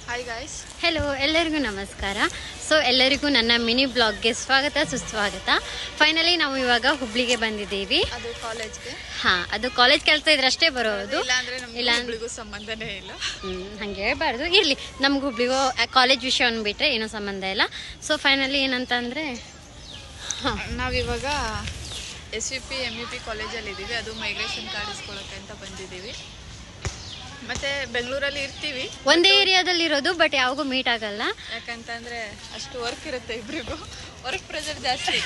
Hi guys. Hello, ಎಲ್ಲರಿಗೂ ನಮಸ್ಕಾರ. So ಎಲ್ಲರಿಗೂ ನನ್ನ ಮಿನಿ ಬ್ಲಾಗ್ಗೆ ಸ್ವಾಗತ ಸುಸ್ವಾಗತ. ಫೈನಲಿ ನಾವು ಇವಾಗ ಹುಬ್ಳಿಗೆ ಬಂದಿದ್ದೀವಿ. ಅದು ಕಾಲೇಜ್ಗೆ. ಅದು ಕಾಲೇಜ್ ಕೆಲಸ ಇದ್ರಷ್ಟೇ ಬರೋದು, ಇಲ್ಲ ಹುಬ್ಳಿಗೂ ಸಂಬಂಧನೇ ಇಲ್ಲ. ಹಂಗೆ ಹೇಳ್ಬಾರ್ದು. ಇರಲಿ, ನಮ್ಗೆ ಹುಬ್ಳಿಗೂ ಕಾಲೇಜ್ ವಿಷಯವನ್ನು ಬಿಟ್ಟರೆ ಏನೂ ಸಂಬಂಧ ಇಲ್ಲ. ಸೊ ಫೈನಲಿ ಏನಂತ ಅಂದರೆ ನಾವಿವಾಗ SVP MEP ಕಾಲೇಜಲ್ಲಿ ಇದ್ದೀವಿ. ಅದು ಮೈಗ್ರೇಷನ್ ಕಾರ್ಡ್ ಇಸ್ಕೊಳ್ಳೋಕ್ಕೆ ಅಂತ ಬಂದಿದ್ದೀವಿ. ಮತ್ತೆ ಬೆಂಗಳೂರಲ್ಲಿ ಇರ್ತೀವಿ, ಒಂದೇ ಏರಿಯಾದಲ್ಲಿ ಇರೋದು, ಬಟ್ ಯಾವಾಗೂ ಮೀಟ್ ಆಗಲ್ಲ. ಯಾಕಂತಂದ್ರೆ ಅಷ್ಟು ವರ್ಕ್ ಇರುತ್ತೆ, ಇಬ್ಬರಿಗೂ ವರ್ಕ್ ಪ್ರೆಷರ್ ಜಾಸ್ತಿ.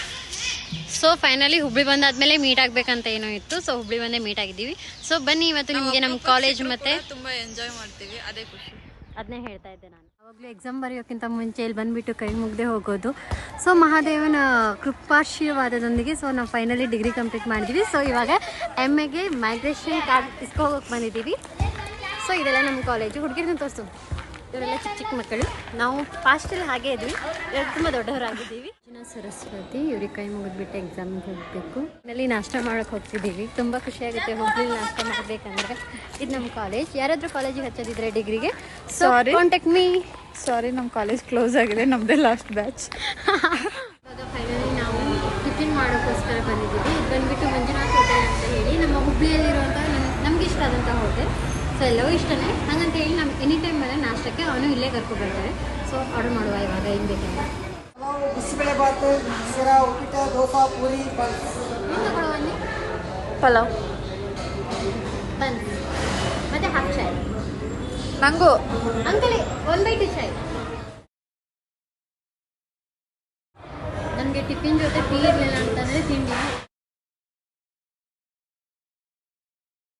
ಸೊ ಫೈನಲಿ ಹುಬ್ಳಿ ಬಂದಾದ್ಮೇಲೆ ಮೀಟ್ ಆಗ್ಬೇಕಂತ ಏನೋ ಇತ್ತು. ಸೊ ಹುಬ್ಳಿ ಬಂದೇ ಮೀಟ್ ಆಗಿದ್ದೀವಿ. ಸೊ ಬನ್ನಿ, ಇವತ್ತು ನಿಮಗೆ ನಮ್ಮ ಕಾಲೇಜ್ ಮತ್ತೆ ತುಂಬಾ ಎಂಜಾಯ್ ಮಾಡ್ತೀವಿ, ಅದೇ ಖುಷಿ. ಅದನ್ನೇ ಹೇಳ್ತಾ ಇದ್ದೆ ನಾನು. ಅವಾಗಲೂ ಎಕ್ಸಾಮ್ ಬರೆಯೋಕ್ಕಿಂತ ಮುಂಚೆ ಇಲ್ಲಿ ಬಂದುಬಿಟ್ಟು ಕೈ ಮುಗ್ದೆ ಹೋಗೋದು. ಸೊ ಮಹಾದೇವನ ಕೃಪಾಶೀರ್ವಾದದೊಂದಿಗೆ ಸೊ ನಾವು ಫೈನಲಿ ಡಿಗ್ರಿ ಕಂಪ್ಲೀಟ್ ಮಾಡಿದ್ದೀವಿ. ಸೊ ಇವಾಗ MAಗೆ ಮೈಗ್ರೇಷನ್ ಕಾರ್ಡ್ ಇಸ್ಕೋಗೋಕೆ ಬಂದಿದ್ದೀವಿ. ಸೊ ಇದೆಲ್ಲ ನಮ್ಮ ಕಾಲೇಜು. ಹುಡುಗಿರನ್ನ ತೋರಿಸು, ಇವರೆಲ್ಲ ಚಿಕ್ಕ ಚಿಕ್ಕ ಮಕ್ಕಳು. ನಾವು ಫಾಸ್ಟಲ್ಲಿ ಹಾಗೆ ಇದ್ವಿ, ಇವಾಗ ತುಂಬ ದೊಡ್ಡವರಾಗಿದ್ದೀವಿ. ಸರಸ್ವತಿ, ಇವ್ರಿಗೆ ಕೈ ಮುಗಿದ್ಬಿಟ್ಟು ಎಕ್ಸಾಮಿಗೆ ಹೋಗಬೇಕು. ಇಲ್ಲಿ ನಾಷ್ಟ ಮಾಡೋಕೆ ಹೋಗ್ತಿದ್ದೀವಿ. ತುಂಬ ಖುಷಿಯಾಗುತ್ತೆ ಹುಬ್ಳಿಲಿ ನಾಷ್ಟ ಮಾಡಬೇಕಂದ್ರೆ. ಇದು ನಮ್ಮ ಕಾಲೇಜ್. ಯಾರಾದರೂ ಕಾಲೇಜಿಗೆ ಹಚ್ಚೋದಿದ್ರೆ ಡಿಗ್ರಿಗೆ, ಸೊ ಕಾಂಟ್ಯಾಕ್ಟ್ ಮೀ. ಸಾರಿ, ನಮ್ಮ ಕಾಲೇಜ್ ಕ್ಲೋಸ್ ಆಗಿದೆ, ನಮ್ಮದೇ ಲಾಸ್ಟ್ ಬ್ಯಾಚ್. ಇವಾಗ ಫೈನಲಿ ನಾವು ಟಿಫಿನ್ ಮಾಡೋಕ್ಕೋಸ್ಕರ ಬಂದಿದ್ದೀವಿ. ಇದು ಬಂದುಬಿಟ್ಟು ಮಂಜುನಾಥ್ ಹೋಟೆಲ್ ಅಂತ ಹೇಳಿ, ನಮ್ಮ ಹುಬ್ಳಿಯಲ್ಲಿರುವಂಥ ನಮ್ಗೆ ಇಷ್ಟ ಆದಂಥ ಹೋಟೆಲ್. ಸೊ ಎಲ್ಲವೂ ಇಷ್ಟನೇ, ಹಾಗಂತ ಹೇಳಿ ನಮ್ಮ ಎನಿ ಟೈಮ್ ಮೇಲೆ ನಾಷ್ಟಕ್ಕೆ ಅವನು ಇಲ್ಲೇ ಕರ್ಕೊಂಡು ಬರ್ತಾರೆ. ಸೊ ಆರ್ಡರ್ ಮಾಡುವ ಇವಾಗ ಏನು ಬೇಕಂತ. ಬಿಸಿಬೇಳೆ ಬಾತ್, ಶಿರಾ, ಉಪ್ಪಿಟ್ಟು, ದೋಸೆ, ಪೂರಿ, ತಗೊಳ್ಳುವಲ್ಲಿ ಪಲಾವ್, ಬನ್ಸ್ ಮತ್ತು ಹಾಫ್ ಚಾಯ್. ನಂಗೂ ಅಂಕಲಿ 1/2 ಚಾಯ್. ನನಗೆ ಟಿಫಿನ್ ಜೊತೆ ಟೀ ಇರಲಿಲ್ಲ ಅಂತಂದರೆ ತಿಂಡಿ